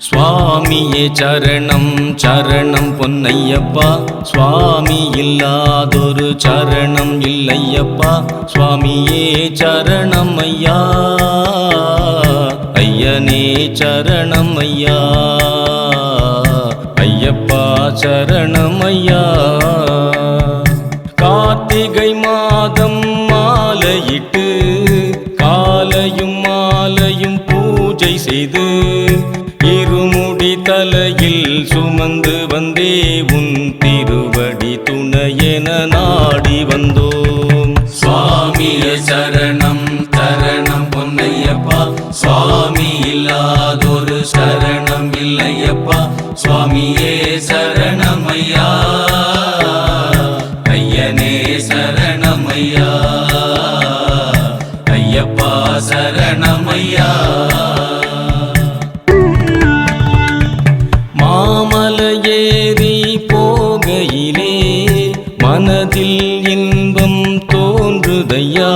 சுவாமியே சரணம் சரணம் பொன்னையப்பா, சுவாமி இல்லாதொரு சரணம் இல்லையப்பா. சுவாமியே சரணம் ஐயா, ஐயனே சரணம் ஐயா, ஐயப்பா சரணம் ஐயா. கார்த்திகை மாதம் மாலையிட்டு காலையும் மாலையும் பூஜை செய்து இருமுடி தலையில் சுமந்து வந்தே உன் திருவடி துணையென நாடி வந்தோம். சுவாமியே சரணம் சரணம் பொன்னையப்பா, சுவாமி இல்லாதொரு சரணம் இல்லையப்பா. சுவாமியே சரணம் ஐயா, ஐயனே சரணம் ஐயா, ஐயப்பா சரணம் ஐயா. மாமலையேறி போகையிலே மனதில் இன்பம் தோன்றுதையா,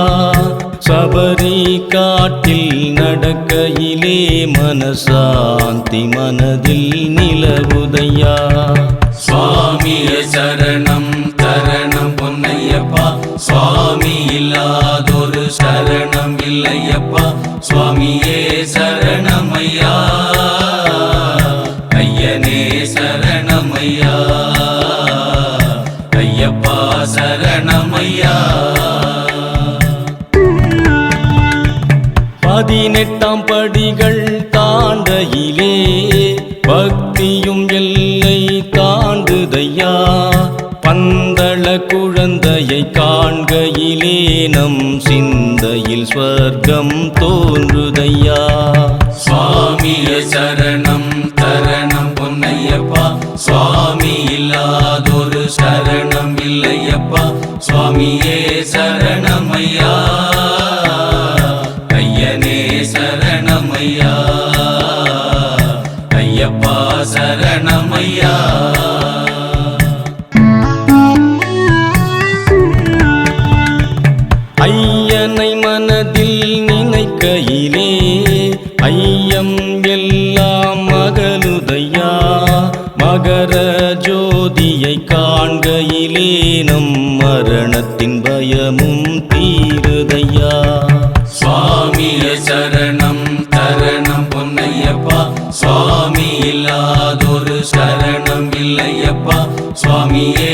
சபரி காட்டில் நடக்கையிலே மனசாந்தி மனதில் நிலவுதையா. சுவாமியே சரணம் சரணம் பொன்னையப்பா, சுவாமி இல்லாதொரு சரணம் இல்லையப்பா. சுவாமியே சரணம் ஐயா, ஐயனே சரணம் ஐயா, ஐயப்பா சரணம் ஐயா. 18ஆம் படிகள் தாண்டையிலே பக்தியும் எல்லை தாண்டுதையா, பந்தள குழந்தையை காண்கையிலே நம் சிந்தையில் ஸ்வர்க்கம் தோன்றுதையா. சுவாமியே சரணம் சரணம் பொன்னையப்பா, சுவாமி இல்லாதொரு சரணம் இல்லையப்பா. சுவாமியே சரணம் ஐயா, ஐயனே சரணம் ஐயா, ஐயப்பா சரணம் ஐயா. ஐயனை மனதில் நினைக்கையிலே ஐயம் எல்லாம் மகளுதையா, மகர ஜோதியை காண்கையிலே நம் மரணத்தின் பயமும் தீருதையா. சுவாமியே சரணம் சரணம் பொன்னையப்பா, சுவாமி இல்லாதொரு சரணம் இல்லையப்பா. சுவாமியே